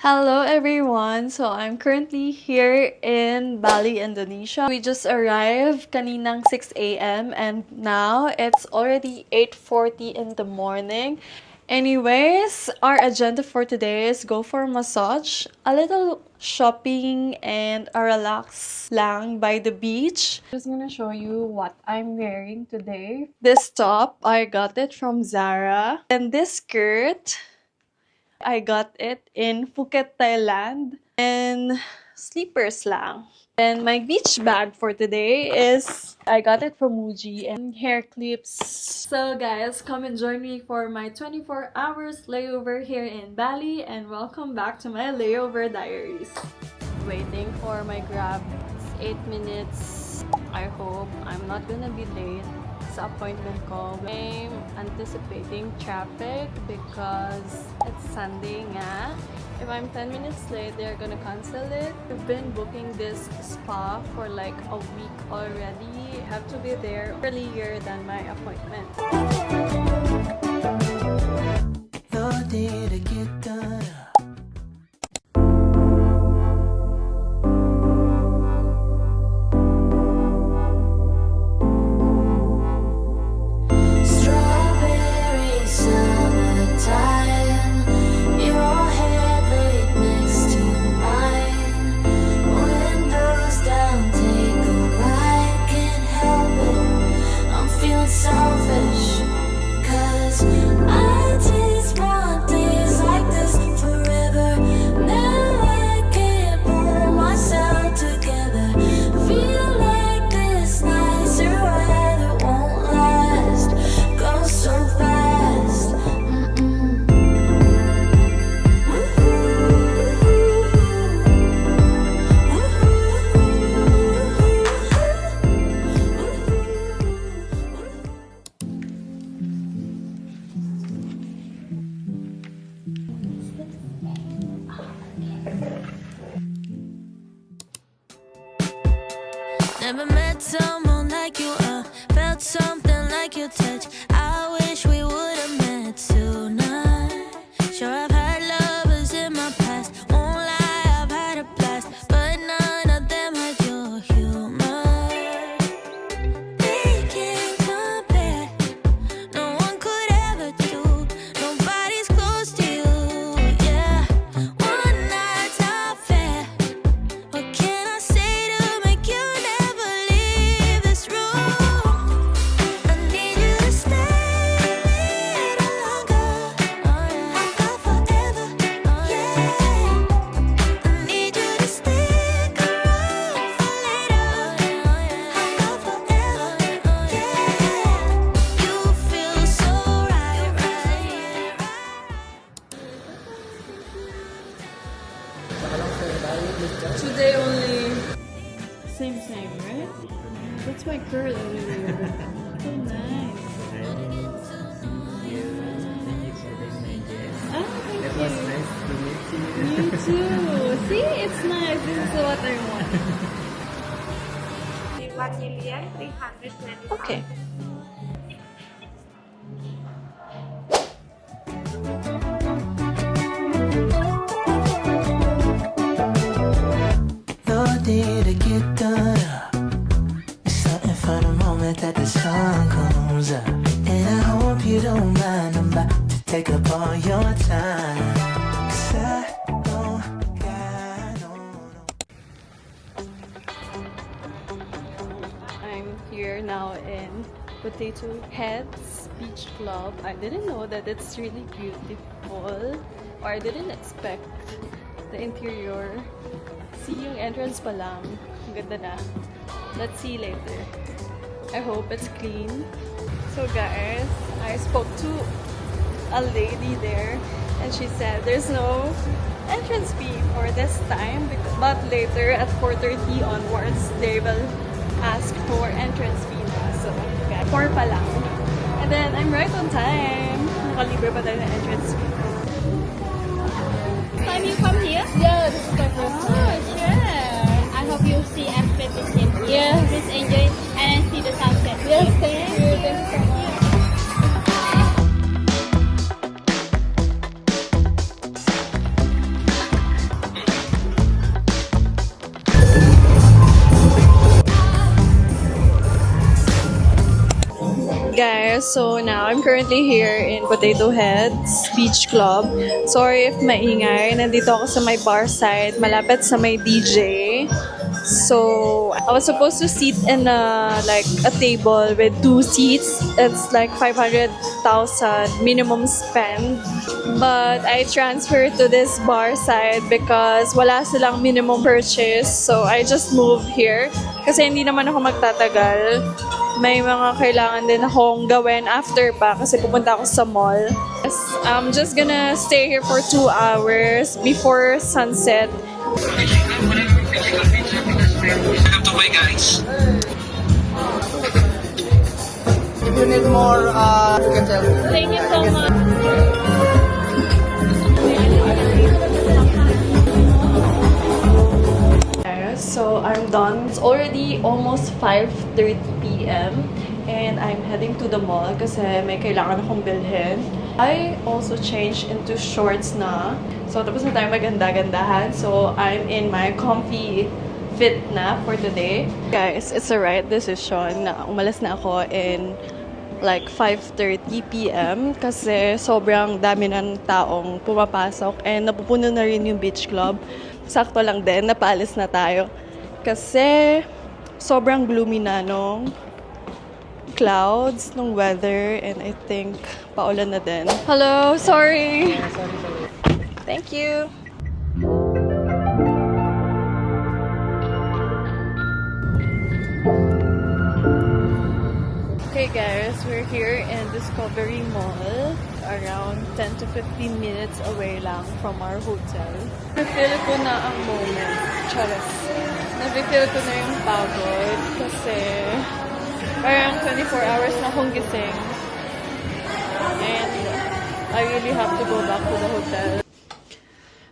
Hello everyone! So I'm currently here in Bali, Indonesia. We just arrived kaninang 6 a.m. and now it's already 8:40 in the morning. Anyways, our agenda for today is go for a massage, a little shopping, and a relax lang by the beach. Just gonna show you what I'm wearing today. This top, I got it from Zara. And this skirt, I got it in Phuket, Thailand. And sleepers lang. And my beach bag for today is, I got it from Muji, and hair clips. So guys, come and join me for my 24 hours layover here in Bali, and welcome back to my Layover Diaries. Waiting for my Grab. It's 8 minutes. I hope I'm not gonna be late sa appointment ko. I'm anticipating traffic because it's Sunday nga. If I'm 10 minutes late, they're gonna cancel it. We've been booking this spa for like a week already. I have to be there earlier than my appointment. Never met someone like you, felt something like your touch. I wish we would have met sooner. Sure, I've had lovers in my past, won't lie, I've had a blast, but none of them had your humor. They can't compare, no one could ever do, nobody's close to you, yeah. One night's not fair, what can I say to make you never leave this room? I need you to stay a little longer, I got forever, yeah. I need you to stick around for later, I got forever, yeah. You feel so right. Today only same, right? That's my curl earlier. So nice. Ah, thank It was you. nice to meet you. Me too. See, it's nice. This is what I want. 1,320,000. Okay. No need to get done up. It's something for the moment that the sun comes up. And I hope you don't mind. I'm about to take up all your time. 'Cause I don't got no. I'm here now in Potato Heads Beach Club. I didn't know that it's really beautiful, or I didn't expect the interior. See yung entrance pa lang. Ang ganda na. Let's see later. I hope it's clean. So guys, I spoke to a lady there and she said there's no entrance fee for this time, but later at 4:30 onwards they will ask for entrance fee na. So, guys, 4 pa lang. And then I'm right on time. Nakalibre pa tayo ng entrance fee. Time you come here? Yeah, this is my first time. Oh, sure. I hope you see everything here. Yes. Please enjoy and see the sunset. Yes, thank you. Thank you so much. guys, so now I'm currently here in Potato Heads Beach Club. Sorry if maingay, nandito ako sa may bar side, malapit sa may DJ. So I was supposed to sit in a table with 2 seats. It's like 500,000 minimum spend. But I transferred to this bar side because wala silang minimum purchase. So I just moved here kasi hindi naman ako magtatagal. May mga kailangan din akong gawin after pa kasi pupunta ako sa mall. Yes, I'm just gonna stay here for 2 hours before sunset. Welcome to my guys. If you need more, you can tell me. Thank you so much. So I'm done. It's already almost 5:30 p.m. and I'm heading to the mall kasi may kailangan akong bilhin. I also changed into shorts na. So tapos na tayo maganda-gandahan. So I'm in my comfy fit na for today. Guys, it's a right decision na umalis na ako in like 5:30 p.m. kasi sobrang dami ng taong pumapasok and napupuno na rin yung beach club. Sakto lang din, napaalis na tayo. Kasi sobrang gloomy na nung clouds, nung weather, and I think paulan na din. Hello, sorry. Thank you. Okay guys, we're here in Discovery Mall. Around 10 to 15 minutes away lang from our hotel. Na-feel ko na ang moment. Charas. Na-feel ko na yung pagod kasi parang 24 hours na akong gising. And I really have to go back to the hotel.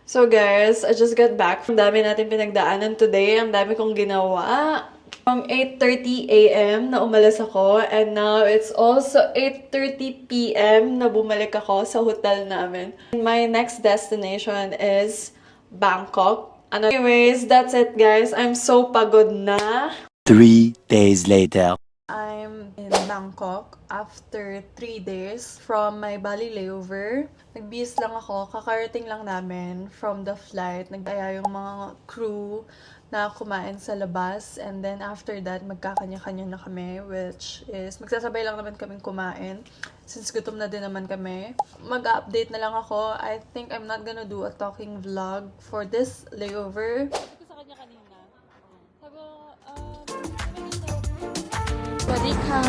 So guys, I just got back. Ang dami natin pinagdaanan today. Ang dami kong ginawa. From 8:30 a.m. na umalis ako and now it's also 8:30 p.m. na bumalik ako sa hotel namin. My next destination is Bangkok. Anyways, that's it guys. I'm so pagod na. 3 days later. I'm in Bangkok after 3 days from my Bali layover. Nagbihis lang ako, kakarating lang namin from the flight. Nag-aya yung mga crew na kumain sa labas and then after that magkakanya-kanya na kami, which is magsasabay lang naman kaming kumain since gutom na din naman kami. Mag-update na lang ako. I think I'm not gonna do a talking vlog for this layover. Ito sa kanya kanina. Sabi ko, Sawadi ka!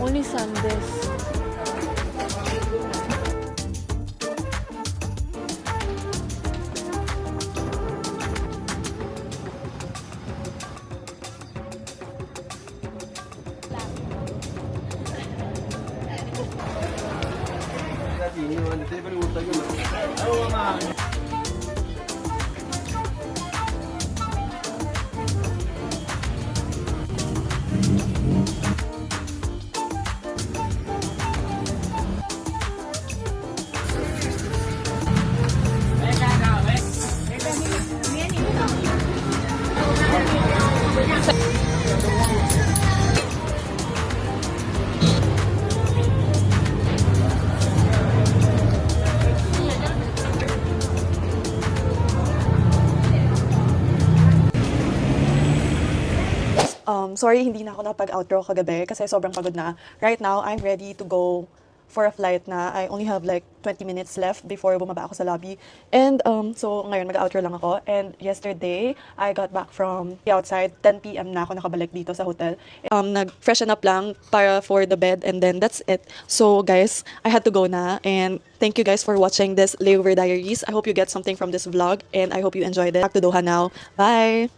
Only Sundays. Sorry, hindi na ako napag-outro kagabi kasi sobrang pagod na. Right now, I'm ready to go for a flight na. I only have like 20 minutes left before bumaba ako sa lobby. And so ngayon mag-outro lang ako. And yesterday, I got back from the outside. 10 p.m. na ako nakabalik dito sa hotel. Nag-freshen up lang para for the bed and then that's it. So guys, I had to go na. And thank you guys for watching this Layover Diaries. I hope you get something from this vlog and I hope you enjoyed it. Back to Doha now. Bye!